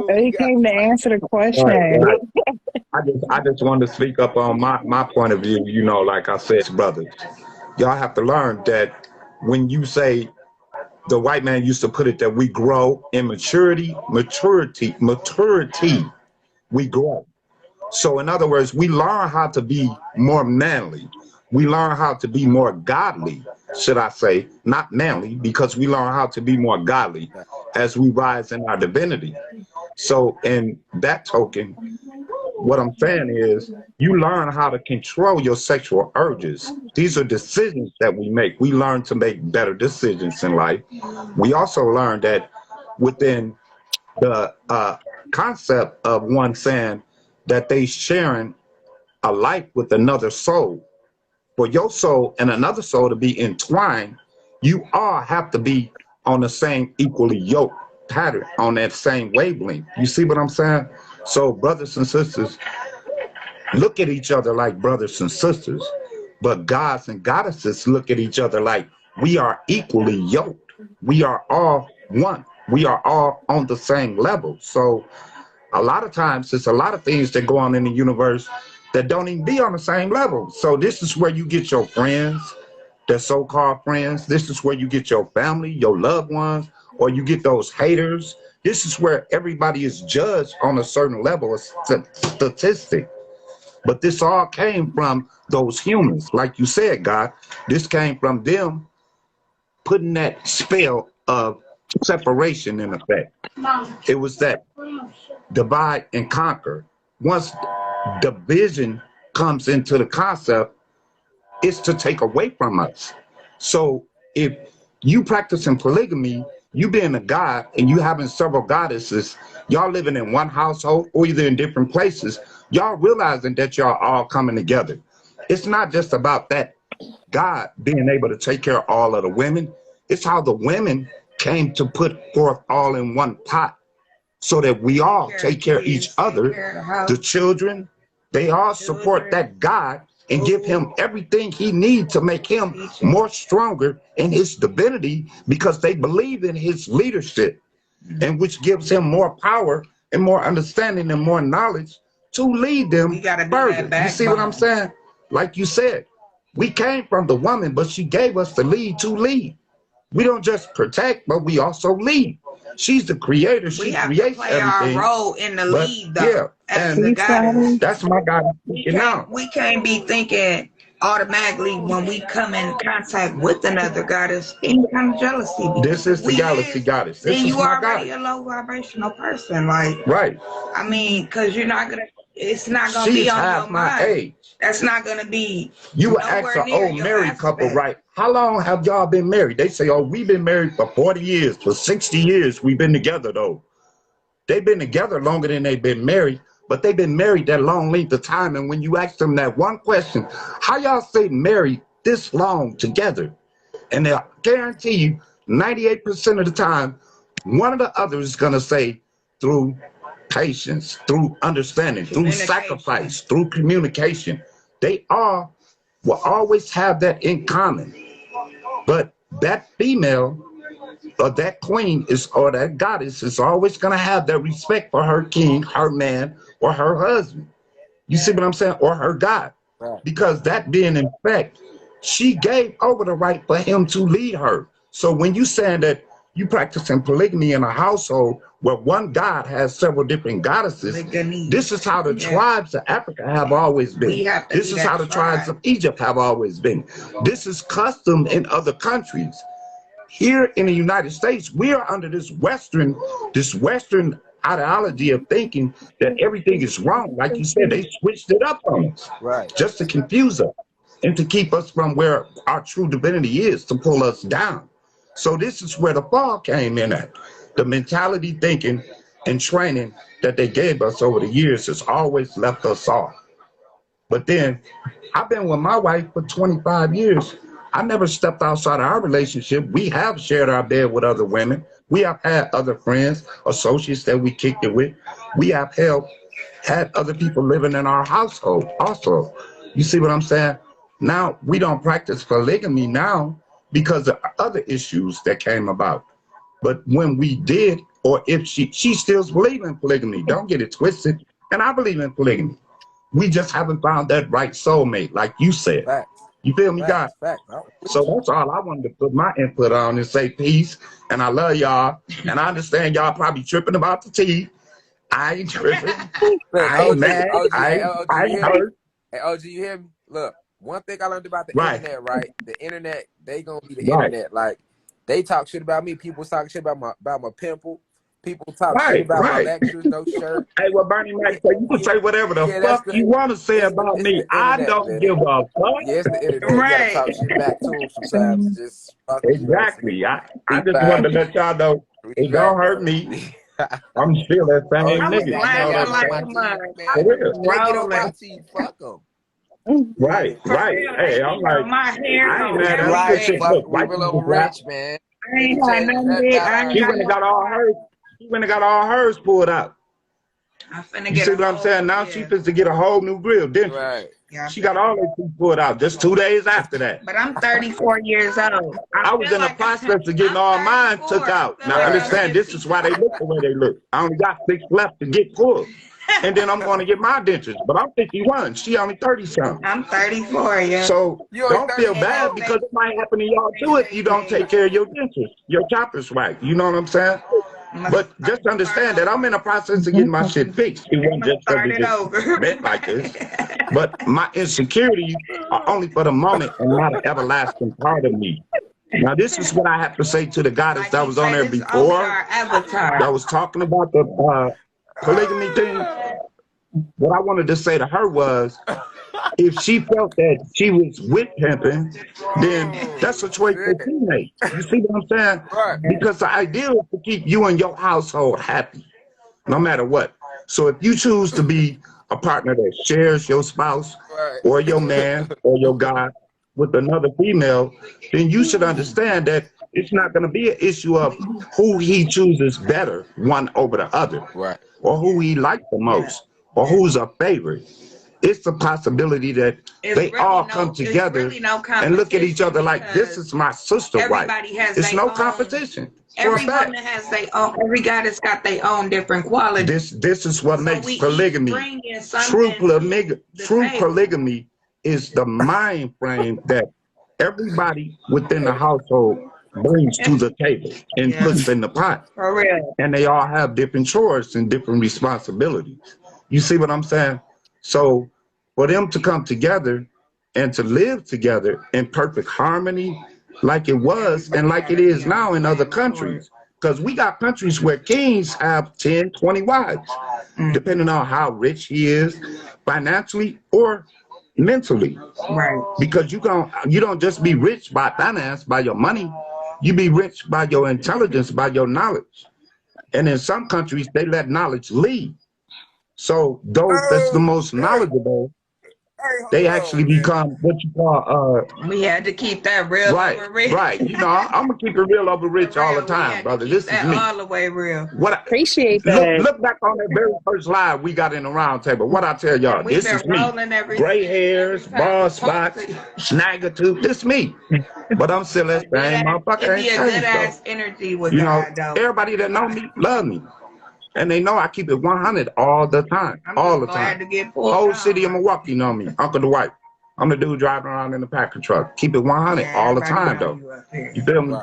You He got came to answer the Right, question. right. I just wanted to speak up on my point of view. Like I said, brothers, y'all have to learn that when you say the white man used to put it that we grow in maturity, we grow. So in other words, we learn how to be more manly. We learn how to be more godly, should I say, not manly, because we learn how to be more godly as we rise in our divinity. So in that token, what I'm saying is you learn how to control your sexual urges. These are decisions that we make. We learn to make better decisions in life. We also learn that within the concept of one saying that they sharing a life with another soul. For your soul and another soul to be entwined, you all have to be on the same equally yoked pattern, on that same wavelength. You see what I'm saying? So brothers and sisters, look at each other like brothers and sisters, but gods and goddesses look at each other like we are equally yoked. We are all one. We are all on the same level. So a lot of times there's a lot of things that go on in the universe that don't even be on the same level. So this is where you get your friends, their so-called friends. This is where you get your family, your loved ones, or you get those haters. This is where everybody is judged on a certain level of statistic. But this all came from those humans. Like you said, God, this came from them putting that spell of separation in effect. It was that divide and conquer. Once division comes into the concept, it's to take away from us. So if you practicing polygamy, you being a god and you having several goddesses, y'all living in one household or either in different places, y'all realizing that y'all all coming together. It's not just about that God being able to take care of all of the women. It's how the women came to put forth all in one pot so that we all take care of each other, the children, they all support that God and give him everything he needs to make him more stronger in his divinity because they believe in his leadership, and which gives him more power and more understanding and more knowledge to lead them further. You see what I'm saying? Like you said, we came from the woman, but she gave us the lead to lead. We don't just protect, but we also lead. She's the creator. She creates everything. We have to play our role in the lead, though. Yeah, as the goddess. That's my God speaking now. We can't be thinking automatically when we come in contact with another goddess any kind of jealousy. This is the galaxy goddess. This then is you my already goddess. a low vibrational person, like Right. I mean, because you're not gonna. It's not gonna She's be on half your my mind. age. That's not gonna be. You would ask an old married couple, right? How long have y'all been married? They say, oh, we've been married for 40 years, for 60 years. We've been together, though. They've been together longer than they've been married, but they've been married that long length of time. And when you ask them that one question, how y'all stay married this long together? And they'll guarantee you 98% of the time, one of the others is going to say through patience, through understanding, through sacrifice, through communication. They all will always have that in common. But that female or that queen is or that goddess is always going to have that respect for her king, her man, or her husband. You see what I'm saying? Or her God. Because that being in fact, she gave over the right for him to lead her. So when you saying that you practicing polygamy in a household where one god has several different goddesses, this is how the tribes of Africa have always been. This is how the tribes of Egypt have always been. This is custom in other countries. Here in the United States, we are under this Western ideology of thinking that everything is wrong. Like you said, they switched it up on us, just to confuse us and to keep us from where our true divinity is, to pull us down. So this is where the fall came in at. The mentality, thinking, and training that they gave us over the years has always left us off. But then, I've been with my wife for 25 years. I never stepped outside of our relationship. We have shared our bed with other women. We have had other friends, associates that we kicked it with. We have had other people living in our household also. You see what I'm saying? Now, we don't practice polygamy now because of other issues that came about. But when we did, or if she still believes in polygamy. Don't get it twisted. And I believe in polygamy. We just haven't found that right soulmate, like you said. Facts. You feel me, God? Facts. So that's all I wanted to put my input on and say peace. And I love y'all. And I understand y'all probably tripping about the tea. I ain't tripping. I ain't mad. I ain't hurt. Hey, OG, you hear me? Look, one thing I learned about the Right. internet, right? The internet, they gonna be the Right. internet. Like, they talk shit about me. People talk shit about my pimple. People talk Right, shit about my right. lectures, no shirt. Hey, well, Bernie Mac, so you can say whatever the fuck you want to say about me. I don't give a fuck. Yeah, it's the internet. You gotta talk shit back to them sometimes. Just fuck Exactly. I just wanted to let y'all know it don't hurt me. I'm still that same I was nigga. laughing like a mug. I was They get on my rolling. team, fuck them. Right, right. Hey, I'm like, my hair I ain't on mad at Right, shit. fuck, Look, we white real people over got. rich, man. I ain't had nothing big. I ain't She got went and got all hers. She went and got all hers pulled out. I'm finna You get see a what I'm saying? Now she supposed to get a whole new grill, didn't she? Right. Yeah, She got all her teeth pulled out just 2 days after that. but I'm 34 years old. I was in the process of getting all mine took out. Now understand, this is why they look the way they look. I only got 6 left to get full. And then I'm going to get my dentures. But I'm 51. She only 30-something. I'm 34, yeah. So don't feel bad because it might happen to y'all too if you don't take care of your dentures, your choppers right. You know what I'm saying? But just understand that I'm in the process of getting my shit fixed. It wasn't just because it just meant like this. But my insecurities are only for the moment and not an everlasting part of me. Now, this is what I have to say to the goddess that was on there before, that was talking about the polygamy thing. What I wanted to say to her was, if she felt that she was with pimping, then that's a choice that she made. You see what I'm saying? Right. Because the idea is to keep you and your household happy, no matter what. So if you choose to be a partner that shares your spouse or your man or your guy with another female, then you should understand that it's not going to be an issue of who he chooses better, one over the other, Right. or who he likes the most, or who's a favorite. It's the possibility that they all come together and look at each other like, this is my sister wife. It's no competition. Every woman has their own, every goddess got their own different qualities. This is what makes polygamy. True polygamy is the mind frame that everybody within the household brings to the table and puts in the pot. For real. And they all have different chores and different responsibilities. You see what I'm saying? So for them to come together and to live together in perfect harmony, like it was and like it is now in other countries, because we got countries where kings have 10, 20 wives, depending on how rich he is financially or mentally. Right. Because you don't just be rich by finance, by your money. You be rich by your intelligence, by your knowledge. And in some countries, they let knowledge lead. So those that's the most knowledgeable, they actually become what you call we had to keep that real over rich. Right. You know, I'm gonna keep it real over rich all the time, brother. This is me. All the way real. What I Appreciate that. look back on that very first live we got in the round table. What I tell y'all, this is me. Gray hairs, bald spots, snagger tooth. This me. But I'm still that same motherfucker. It'd be a good ass energy with you know, God, everybody that know me love me. And they know I keep it 100 all the time. All the time. Whole city of Milwaukee know me. Uncle Dwight. I'm the dude driving around in the Packer truck. Keep it 100 all the time, though. You feel me?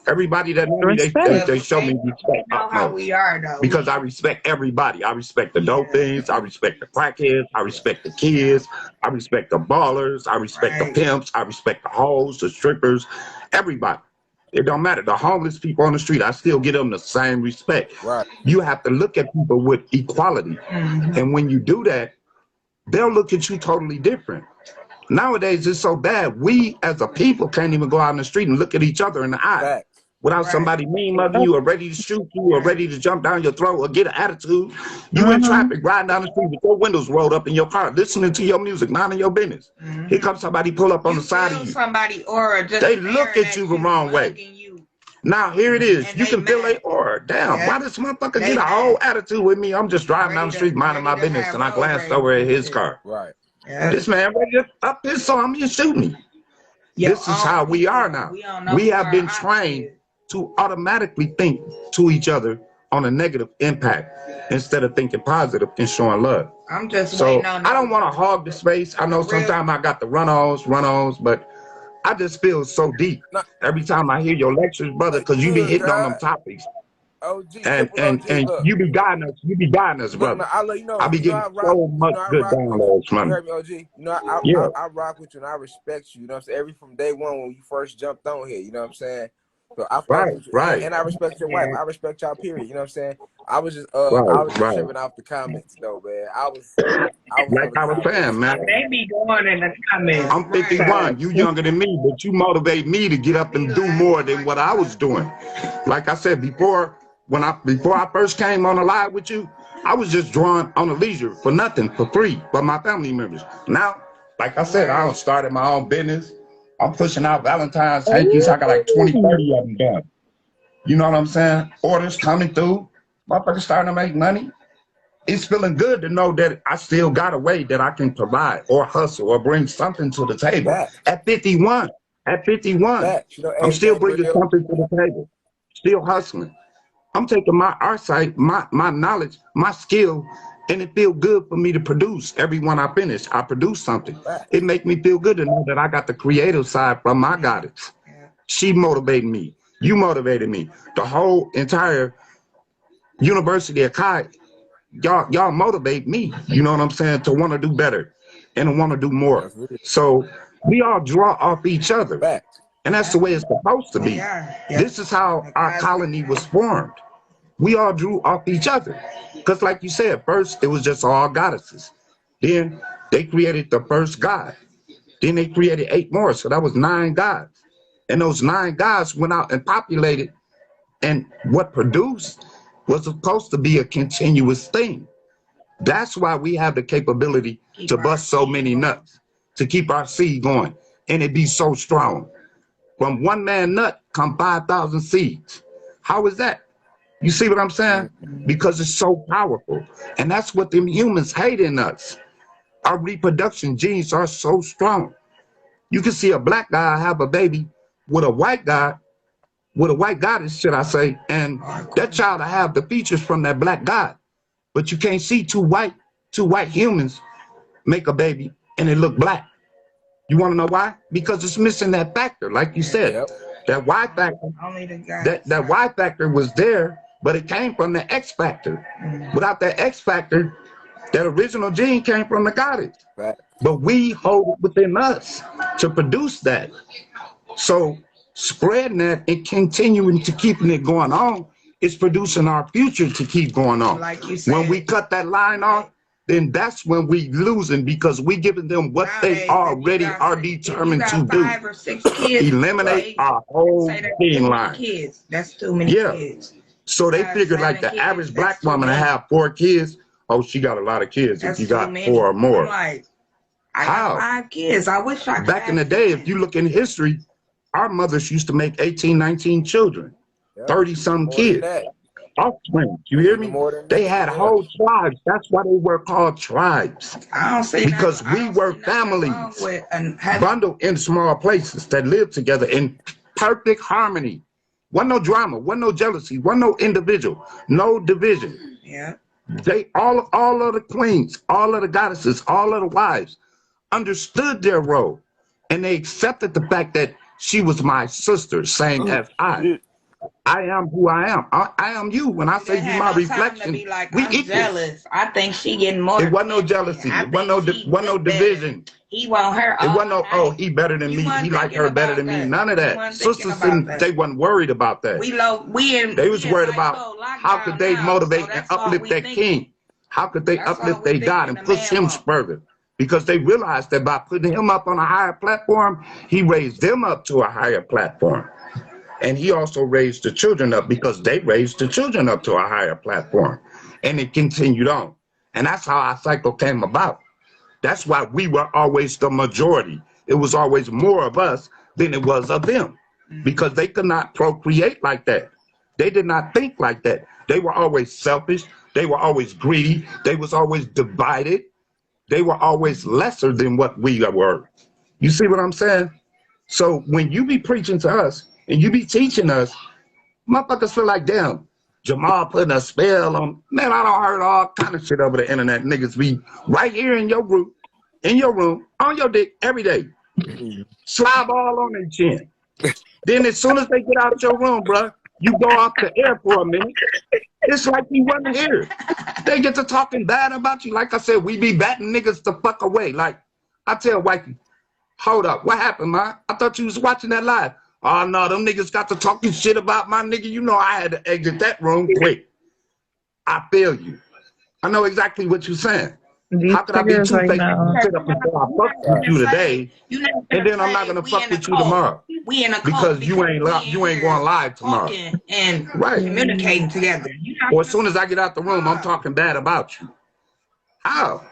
Everybody that know me, they show me respect. How we are, though. Because I respect everybody. I respect the dope things. I respect the crackheads. I respect the kids. I respect the ballers. I respect the pimps. I respect the hoes, the strippers, everybody. It don't matter. The homeless people on the street, I still give them the same respect. Right. You have to look at people with equality. And when you do that, they'll look at you totally different. Nowadays, it's so bad. We, as a people, can't even go out in the street and look at each other in the eye. Without somebody mean mugging you or ready to shoot you or ready to jump down your throat or get an attitude. You in traffic, riding down the street with your windows rolled up in your car, listening to your music, minding your business. Here comes somebody pull up on the side of you. Somebody aura just they look at you the wrong way. Now, here it is. You can feel their aura. Damn, why this motherfucker get a whole attitude with me? I'm just driving down the street, minding my business, and I glanced over at his car. Right. This man ready to up his arm and shoot me. This is how we are now. We have been trained to automatically think to each other on a negative impact instead of thinking positive and showing love. I'm just So waiting on I don't want to hog the space. I know sometimes I got the run-ons, but I just feel so deep No, every time I hear your lectures, brother, because you you be good, hitting on them God. topics. OG, And triple and OG. and Look, you be guiding us, look. brother. Now I let you I know. be You know getting I rock. so You much know I good rock with you. downloads You from heard me, OG. You know you. I rock with you and I respect you. You know what I'm saying? Every from day one when you first jumped on here. You know what I'm saying? So I fuck Right, with you, right, and I respect your wife. yeah. I respect y'all. Period. You know what I'm saying? I was right, just right. tripping off the comments though, man. I was Like on the I was comments, saying, man, man. They be going in the comments. I'm Right. 51. You younger than me, but you motivate me to get up and do more than what I was doing. Like I said before, before I first came on the live with you, I was just drawing on a leisure for nothing, for free, for my family members. Now, like I said, I started my own business. I'm pushing out Valentine's hankies. I got like 20, 30 of them done. You know what I'm saying? Orders coming through. Motherfuckers starting to make money. It's feeling good to know that I still got a way that I can provide or hustle or bring something to the table. Facts. At 51, at 51, Facts. You know I'm still everything bringing real. something to the table, still hustling. I'm taking my artsight, my knowledge, my skill, and it feel good for me to produce. Every one I finish, I produce something. It Facts. make me feel good to know that I got the creative side from my goddess. She motivated me. You motivated me. The whole entire University of Kai, y'all motivate me. You know what I'm saying? To want to do better and to want to do more. That's real. So we all draw off each other. Facts. And that's the way it's supposed to be. Yeah. This is how our colony was formed. We all drew off each other. Because like you said, first it was just all goddesses. Then they created the first god. Then they created 8 more. So that was 9 gods. And those 9 gods went out and populated. And what produced was supposed to be a continuous thing. That's why we have the capability to bust so many nuts, to keep our seed going. And it be so strong. From one man nut come 5,000 seeds. How is that? You see what I'm saying? Because it's so powerful. And that's what them humans hate in us. Our reproduction genes are so strong. You can see a black guy have a baby with a white guy, with a white goddess, should I say, and that child will have the features from that black god. But you can't see two white humans make a baby and it look black. You want to know why? Because it's missing that factor, like you said. Yep. That Y factor, that Y factor was there, but it came from the X factor. Without that X factor, that original gene came from the goddess. Facts. But we hold it within us to produce that. So spreading that and continuing to keeping it going on is producing our future to keep going on. Like you said, when we cut that line off, then that's when we losing because we giving them what they already are determined to do. 5 or 6 kids, eliminate our whole gene line. Kids. That's too many kids. So they figured like the average black woman to have 4 kids. Oh, she got a lot of kids if you got 4 or more. Like, I got 5 kids. I wish I could. Back in the day, if you look in history, our mothers used to make 18, 19 children, 30-some kids, offspring. You hear me? They had whole tribes. That's why they were called tribes. I don't see because we were families bundled in small places that lived together in perfect harmony. Wasn't no drama, wasn't no jealousy, wasn't no individual, no division. Yeah. They all of the queens, all of the goddesses, all of the wives understood their role, and they accepted the fact that she was my sister, same as I. I am who I am. I am you. When I say you my reflection, we equal. Jealous. I think she getting more. It wasn't no jealousy. It wasn't no division. He want her. It wasn't no, oh, he better than me. He like her better than me. None of that. Sisters didn't, they wasn't worried about that. They was worried about how could they motivate and uplift that king. How could they uplift their God and push him further? Because they realized that by putting him up on a higher platform, he raised them up to a higher platform. And he also raised the children up because they raised the children up to a higher platform. And it continued on. And that's how our cycle came about. That's why we were always the majority. It was always more of us than it was of them. Because they could not procreate like that. They did not think like that. They were always selfish. They were always greedy. They was always divided. They were always lesser than what we were. You see what I'm saying? So when you be preaching to us and you be teaching us, motherfuckers feel like, damn, Jamal putting a spell on. Man, I don't heard all kind of shit over the internet. Niggas be right here in your group, in your room, on your dick every day. Slide all on their chin. Then as soon as they get out your room, bro, you go off the air for a minute. It's like you wasn't here. They get to talking bad about you. Like I said, we be batting niggas the fuck away. Like, I tell wifey, hold up, what happened, man? I thought you was watching that live. Oh, no, them niggas got to talking shit about my nigga. You know I had to exit that room quick. I feel you. I know exactly what you're saying. How could I be two-faced and sit up and say I fucked with you today, and then I'm not gonna fuck with you tomorrow? We in a because you ain't going live tomorrow. And right. Communicating together. Or as soon as I get out the room, I'm talking bad about you. How?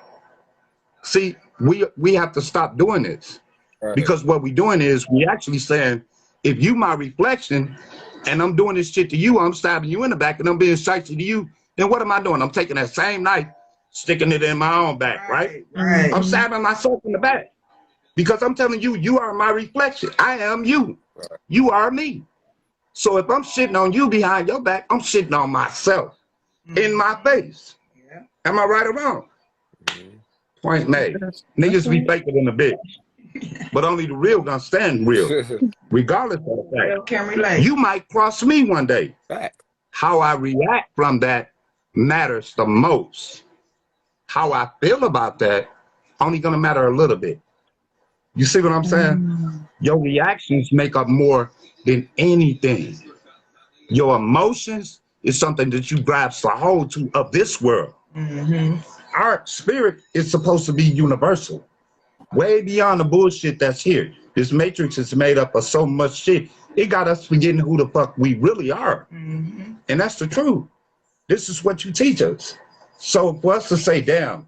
See, we have to stop doing this. Right. Because what we're doing is we actually saying, if you my reflection and I'm doing this shit to you, I'm stabbing you in the back and I'm being shitey to you, then what am I doing? I'm taking that same knife, sticking it in my own back, right? Right. I'm stabbing myself in the back. Because I'm telling you, you are my reflection. I am you. Right. You are me. So if I'm shitting on you behind your back, I'm shitting on myself in my face. Yeah. Am I right or wrong? Point made. Niggas be faker than a bitch. But only the real gonna stand real. Regardless of the fact. You might cross me one day. Fact. How I react from that matters the most. How I feel about that only gonna matter a little bit. You see what I'm saying? Your reactions make up more than anything. Your emotions is something that you grasp a hold to of this world. Our spirit is supposed to be universal. Way beyond the bullshit that's here. This matrix is made up of so much shit. It got us forgetting who the fuck we really are. And that's the truth. This is what you teach us. So for us to say, damn,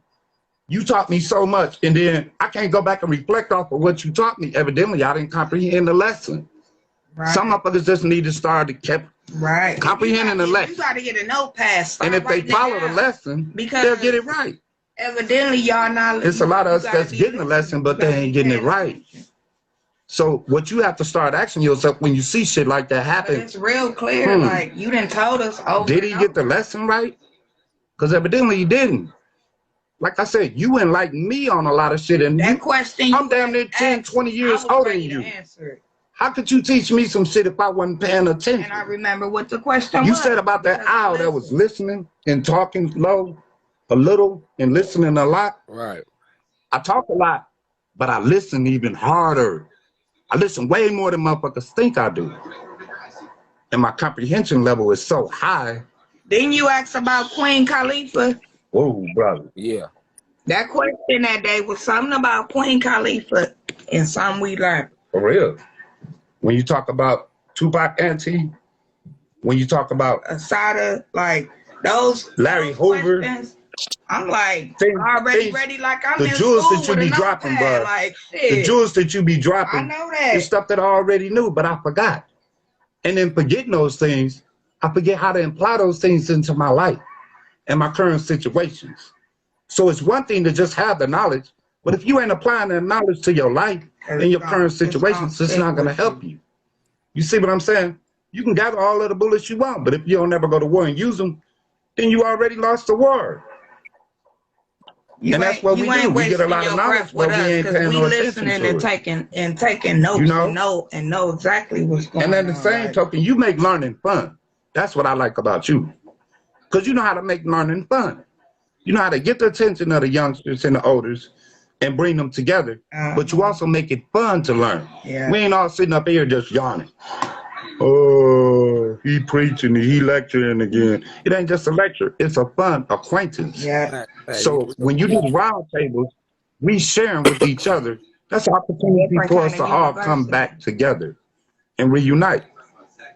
you taught me so much, and then I can't go back and reflect off of what you taught me. Evidently, I didn't comprehend the lesson. Right. Some of us just need to start to keep comprehending the lesson. You got to get a notepad. And if they follow the lesson, they'll get it right. Evidently, y'all not. It's a lot of us that's getting the lesson, but they ain't getting it right. So what you have to start asking yourself when you see shit like that happen. But it's real clear. Like, you didn't told us over. Did he get the lesson right? Because evidently he didn't. Like I said, you enlightened me on a lot of shit. And that question, I'm damn near 10, 20 years older than you. How could you teach me some shit if I wasn't paying attention? And I remember what the question was. You said about that owl that was listening and talking low, a little, and listening a lot. Right. I talk a lot, but I listen even harder. I listen way more than motherfuckers think I do. And my comprehension level is so high. Didn't you ask about Queen Khalifa? Whoa, brother. Yeah. That question that day was something about Queen Khalifa and something we learned. For real. When you talk about Tupac Auntie, when you talk about Asada, like those Larry Hoover, I'm like already ready, like I'm the in jewels school that you with be dropping, bro. Like, shit. The jewels that you be dropping. I know that. The stuff that I already knew, but I forgot. And then forgetting those things, I forget how to apply those things into my life and my current situations. So it's one thing to just have the knowledge, but if you ain't applying that knowledge to your life and your current situations, it's not going to help you. You see what I'm saying? You can gather all of the bullets you want, but if you don't ever go to war and use them, then you already lost the war. And that's what we do. We get a lot of knowledge, but we ain't paying no attention to it. And taking notes, and know exactly what's going on. And then the same token, you make learning fun. That's what I like about you. Because you know how to make learning fun. You know how to get the attention of the youngsters and the elders and bring them together. But you also make it fun to learn. Yeah. We ain't all sitting up here just yawning. Oh, he preaching, he lecturing again. It ain't just a lecture. It's a fun acquaintance. Yeah. So when you do round tables, we sharing with each other. That's an opportunity for us to all come back together and reunite.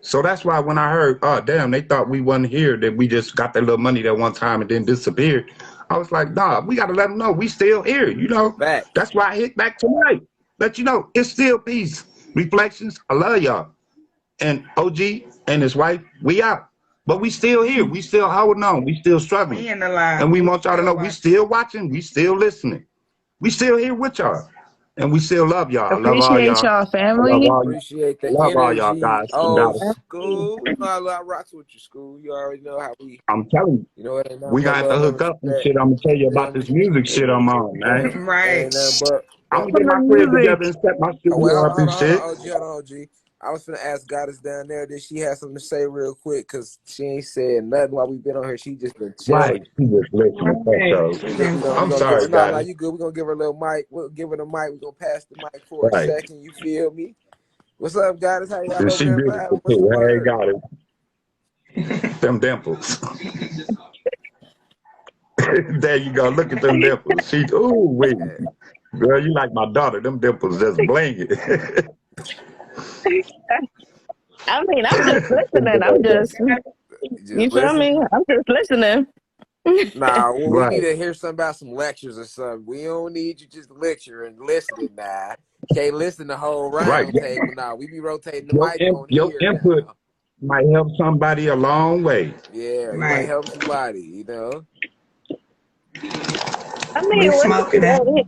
So that's why when I heard, oh, damn, they thought we wasn't here, that we just got that little money that one time and then disappeared. I was like, nah, we got to let them know we still here, you know? Back. That's why I hit back tonight. Let you know, it's still peace. Reflections, I love y'all. And OG and his wife, we out. But we still here. We still holding on. We still struggling. And we want y'all to know we still watching. We still listening. We still here with y'all. And we still love y'all. I love all Appreciate y'all. y'all, I love family. all y'all. Appreciate I the love all y'all energy. guys and Oh, goddess. school. You know I rocks with you, school. You already know how we, I'm telling you, you know, it ain't nothing we but gonna have to love and hook up and respect. shit. I'm gonna tell You you feel about this me? music shit I'm on, It, man. it Right. ain't nothing I'm but gonna For get the my crib music. together and set my oh, wait, studio up and hold on, shit. OG, hold on, OG. I was finna ask Goddess down there that she had something to say real quick because she ain't said nothing while we been on here. She just been chilling. Right. She just listening to Right. show. She We been gonna we I'm gonna give her sorry, no, guys. you good. We gonna give her a little mic. We'll give her the mic. We gonna pass the mic for a Right. second. You feel me? What's up, Goddess? How y'all And over she there beautiful vibing? What's the too. Hey, word? got it. Them dimples. There you go. Look at them dimples. She, ooh, wait. Yeah, Girl, you like my daughter. Them dimples just blinging. I mean, I'm just listening. just You feel listen. me? I'm just listening. Nah, well, we need Right. to hear something about some lectures or something. We don't need you just lecture and listening now. Can't listen the whole Right. round table now. We be rotating the mic on Your here input now. might help somebody a long way. Yeah, you might right. help somebody, you know. I mean, We what smoking that.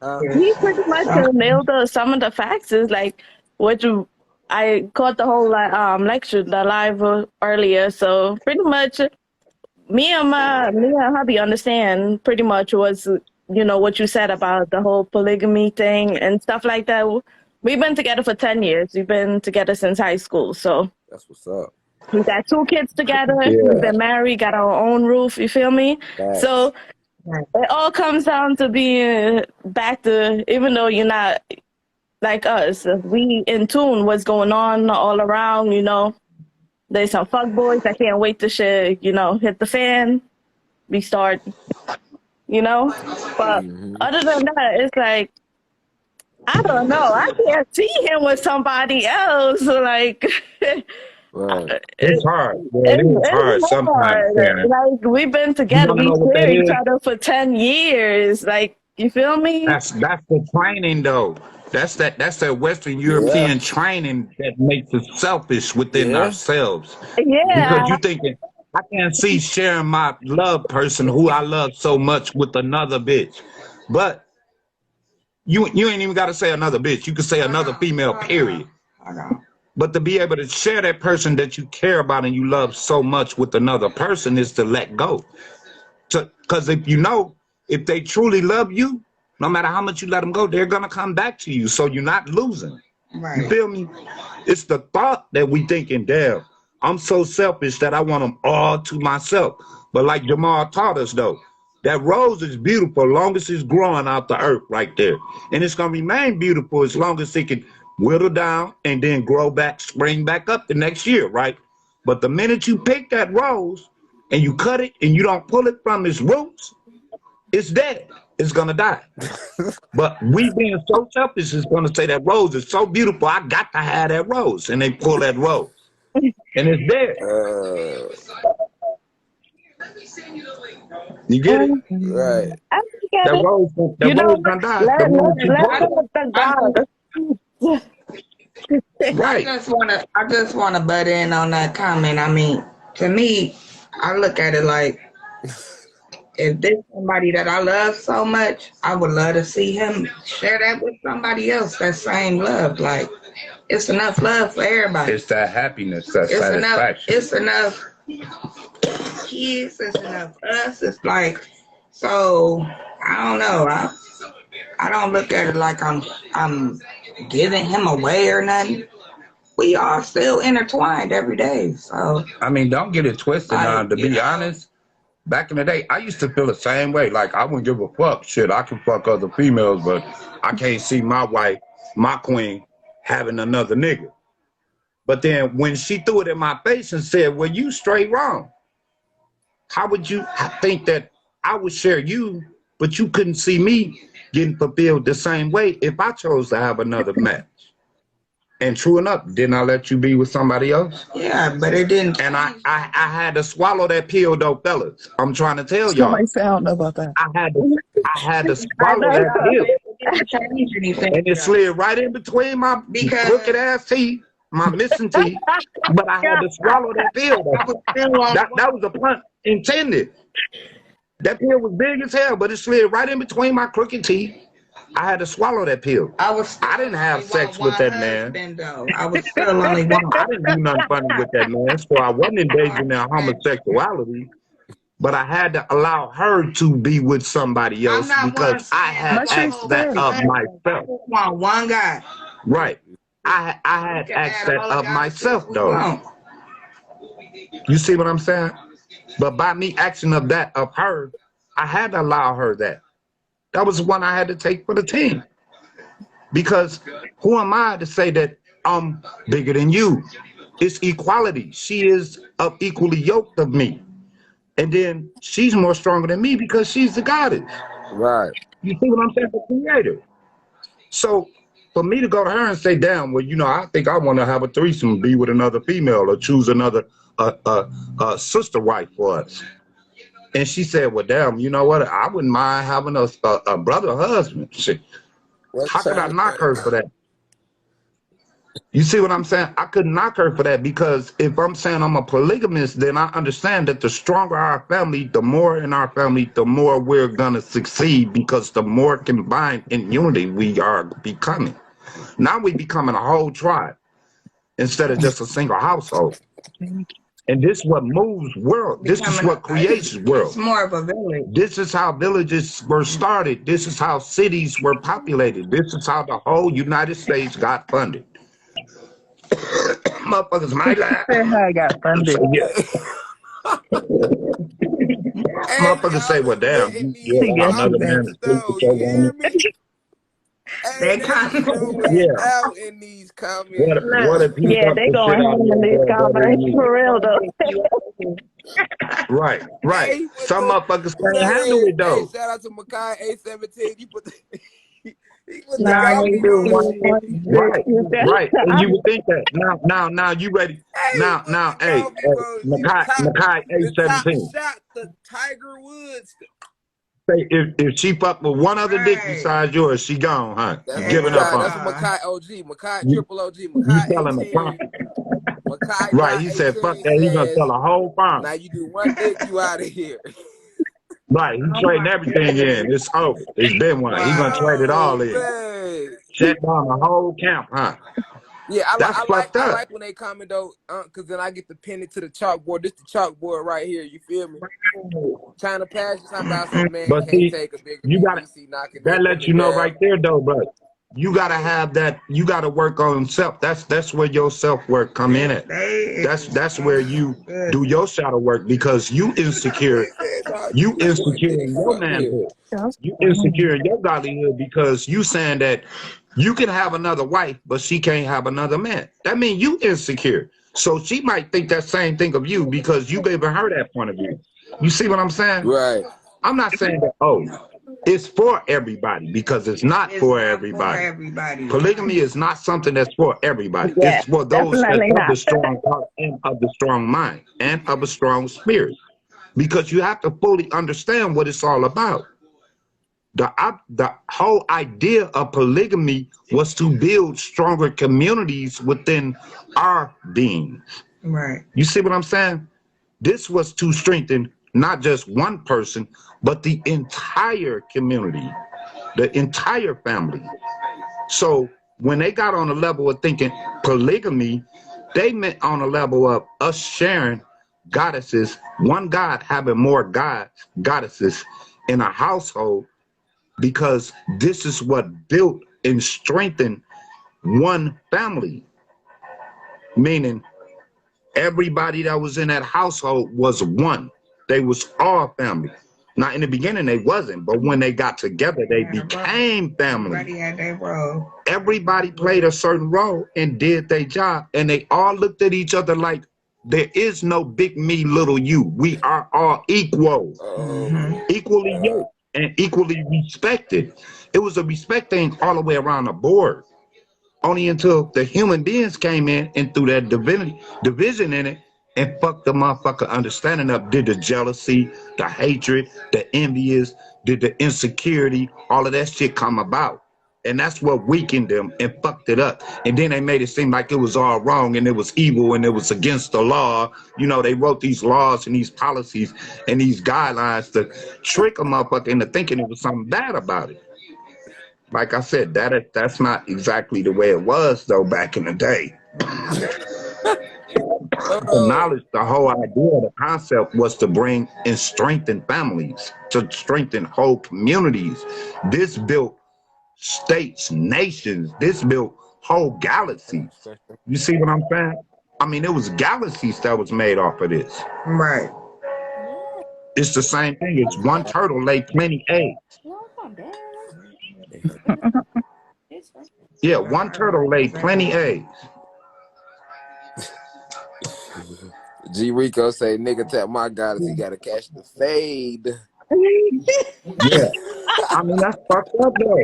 Huh? he pretty much So, nailed some of the facts. Is like what you. I caught the whole lecture, the live earlier. So pretty much, me and hubby understand pretty much was what you said about the whole polygamy thing and stuff like that. We've been together for 10 years. We've been together since high school. So That's what's up. we got 2 kids together. We've Yeah. been married, got our own roof. You feel me? Facts. So right. it all comes down to being back to, even though you're not like us, we in tune what's going on all around. There's some fuck boys that can't wait to shit, hit the fan. We start, but Mm-hmm. other than that, it's like, I don't know. I can't see him with somebody else. Like, Right. It's it, hard. Yeah, it is hard it's sometimes, hard. Karen. Like, we've been You together. want to We know what that clear each is? other for 10 years. Like, you feel me? That's the training though. That's that Western Yeah. European training that makes us selfish within Yeah. ourselves. Yeah. Because you thinking, I can't see sharing my love person who I love so much with another bitch. But you ain't even gotta say another bitch. You could say another female, period. Hold on. But to be able to share that person that you care about and you love so much with another person is to let go. Because if they truly love you, no matter how much you let them go, they're gonna come back to you. So you're not losing. You Right. feel me? It's the thought that we thinking, damn, I'm so selfish that I want them all to myself. But like Jamal taught us though, that rose is beautiful long as it's growing out the earth right there. And it's gonna remain beautiful as long as it can whittle down and then grow back, spring back up the next year, right? But the minute you pick that rose and you cut it and you don't pull it from its roots, it's dead. It's gonna die. But we being so selfish is gonna say that rose is so beautiful. I got to have that rose, and they pull that rose, and it's dead. Uh, You get it? right. I get That it. rose, that You know rose what? gonna die the Let, minute let, you let's pull it. go with I just, the God. Right. I just wanna butt in on that comment. I mean, to me, I look at it like if there's somebody that I love so much, I would love to see him share that with somebody else. That same love, like it's enough love for everybody. It's that happiness, that It's enough. satisfaction. It's enough kids. It's enough us. It's like so. I don't know. I don't look at it like I'm giving him away or nothing. We are still intertwined every day. So I mean, don't get it twisted. Now, like to be honest, back in the day, I used to feel the same way. Like I wouldn't give a fuck. Shit, I can fuck other females, but I can't see my wife, my queen, having another nigga. But then when she threw it in my face and said, "Well, you straight wrong. How would you think that I would share you, but you couldn't see me getting fulfilled the same way if I chose to have another match?" And true enough, didn't I let you be with somebody else? yeah, but it didn't. And I had to swallow that pill though, fellas. I'm trying to tell y'all. Somebody say I don't know about that. I had to I swallow know. that pill. It didn't change anything. And it slid right in between my Because crooked ass teeth, my missing teeth. But I had to swallow that pill. I was still on. That was a pun intended. That pill was big as hell, but it slid right in between my crooked teeth. I had to swallow that pill. I didn't have sex with that man. Though. I was still only one. I didn't do nothing funny with that man, so I wasn't engaging in homosexuality. But I had to allow her to be with somebody else because I had asked that of myself. One guy. Right. I had asked that of myself, though. You see what I'm saying? But by me asking of that of her, I had to allow her that. That was the one I had to take for the team. Because who am I to say that I'm bigger than you? It's equality. She is of equally yoked of me. And then she's more stronger than me because she's the goddess. Right. You see what I'm saying? The creator. So for me to go to her and say, damn, well, you know, I think I want to have a threesome, be with another female or choose another sister wife for us. And she said, well, damn, you know what? I wouldn't mind having a brother husband. Shit. How could I knock her for that? You see what I'm saying? I couldn't knock her for that because if I'm saying I'm a polygamist, then I understand that the stronger our family, the more in our family, the more we're going to succeed because the more combined in unity we are becoming. Now we're becoming a whole tribe instead of just a single household. And this is what moves world. This is what creates world. It's more of a village. This is how villages were started. This is how cities were populated. This is how the whole United States got funded. Motherfuckers might laugh. I got funded. So, yeah. Motherfuckers say, well, damn, you another man to sleep with your woman. They comment. Out in these comments. What if yeah, they going home in these comments for real though. Right. Some motherfuckers can't handle it though. Hey, shout out to Makai A17. You put the Nah, you do Right. And you would think that. Now you ready. Hey, Makai A17. Shot the Tiger Woods. Say if she fuck with one other dick besides yours, she gone, huh? You giving up on her. That's Makai OG. Makai triple OG. Makai telling 18. Makai right, he said fuck that, he gonna sell a whole farm. Now you do one dick, you out of here. Right, he trading everything in. It's over. It's been one. He gonna trade it all in. Shut down the whole camp, huh? Yeah, I like when they comment though, cause then I get to pin it to the chalkboard. This the chalkboard right here. You feel me? Trying to pass you something about some man can't take a bigger. You gotta that lets you know right there though, bro. You gotta have that. You gotta work on self. That's where your self work come in at. That's where you do your shadow work because you insecure. You insecure in your manhood. You insecure in your godlyhood because you saying that you can have another wife, but she can't have another man. That means you insecure. So she might think that same thing of you because you gave her that point of view. You see what I'm saying? Right. I'm not saying that, it's for everybody because it's not for everybody. Polygamy is not something that's for everybody. Yeah, it's for those that have the strong heart and of the strong mind and of a strong spirit. Because you have to fully understand what it's all about. The whole idea of polygamy was to build stronger communities within our being. Right. You see what I'm saying? This was to strengthen not just one person, but the entire community, the entire family. So when they got on the level of thinking polygamy, they meant on a level of us sharing goddesses, one god having more goddesses in a household, because this is what built and strengthened one family, meaning everybody that was in that household was one. They was all family. Now, in the beginning, they wasn't, but when they got together, they became family. Everybody had their role. Everybody played a certain role and did their job, and they all looked at each other like, there is no big me, little you. We are all equal, equally yoked and equally respected. It was a respect thing all the way around the board. Only until the human beings came in and threw that division in it and fucked the motherfucker understanding up. Did the jealousy, the hatred, the envious, did the insecurity, all of that shit come about. And that's what weakened them and fucked it up. And then they made it seem like it was all wrong and it was evil and it was against the law. You know, they wrote these laws and these policies and these guidelines to trick a motherfucker into thinking it was something bad about it. like I said, that's not exactly the way it was though back in the day. The knowledge, the whole idea, the concept was to bring and strengthen families, to strengthen whole communities. This built states, nations. This built whole galaxies. You see what I'm saying? I mean, it was galaxies that was made off of this. Right. It's the same thing. It's one turtle laid plenty eggs. Yeah, one turtle laid plenty eggs. G Rico say, nigga tap my goddess, he gotta catch the fade. Yeah. I mean, that's fucked up though.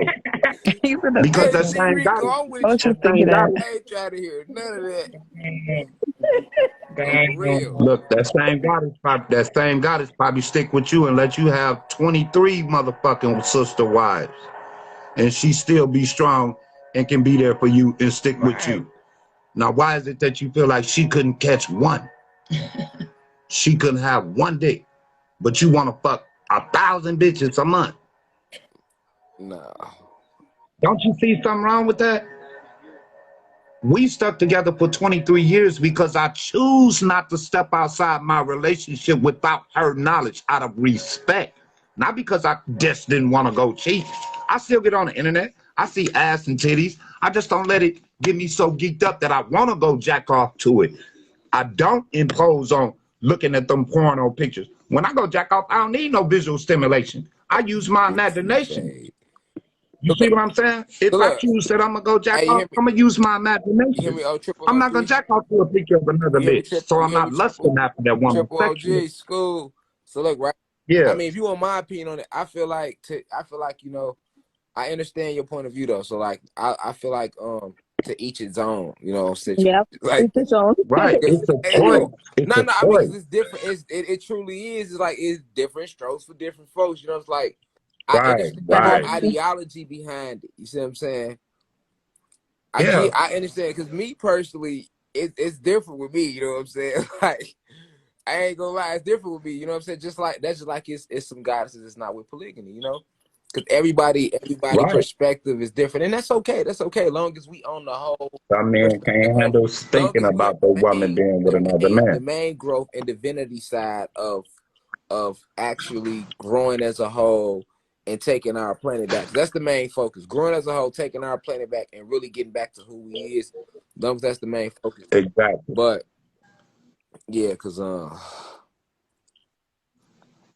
Because that same Rico, goddess, I'm with you. that same goddess, I ain't trying to hear none of that. Damn. Look, that same goddess probably stick with you and let you have 23 motherfucking sister wives. And she still be strong and can be there for you and stick with you. Now, why is it that you feel like she couldn't catch one? She couldn't have one dick, but you want to fuck 1,000 bitches a month? No. Don't you see something wrong with that? We stuck together for 23 years because I choose not to step outside my relationship without her knowledge, out of respect. Not because I just didn't want to go cheat. I still get on the internet. I see ass and titties. I just don't let it get me so geeked up that I want to go jack off to it. I don't impose on looking at them porno pictures. When I go jack off, I don't need no visual stimulation. I use my imagination. You see what I'm saying? If I choose that I'm going to go jack off, I'm going to use my imagination. You hear me? I'm not going to jack off to a picture of another bitch. So I'm not lusting after that woman sexually. School. So look, right? Yeah. I mean, if you want my opinion on it, I feel like, you know, I understand your point of view though. So like, I feel like, to each its own, you know, Yeah, like, each its own. Right. It's a choice. No, I mean, cause it's different. It truly is. It's like, it's different strokes for different folks. You know, it's like, I understand the ideology behind it. You see what I'm saying? I understand, because me personally, it's different with me. You know what I'm saying? Like, I ain't gonna lie, it's different with me. You know what I'm saying? Just like it's some goddesses. It's not with polygyny. You know, because everybody perspective is different, and that's okay. That's okay, long as we own the whole. Some men can't handle thinking about the woman being with another man. The main growth and divinity side of actually growing as a whole and taking our planet back. That's the main focus. Growing as a whole, taking our planet back, and really getting back to who we is. That's the main focus. Exactly. But yeah, because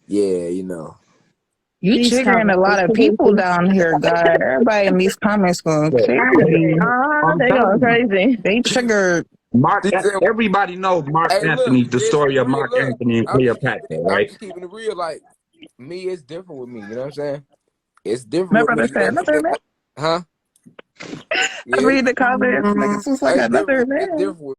yeah, you know. You triggering a lot of people down here, God. Everybody in these comments going crazy. They going crazy. They triggered. Everybody knows Mark Anthony, the story of Mark Anthony and Cleopatra, right? I'm just keeping it real. Like, me, it's different with me. You know what I'm saying? It's different with me. Another man? Huh? I read the comments. Niggas was like, another man. It's different with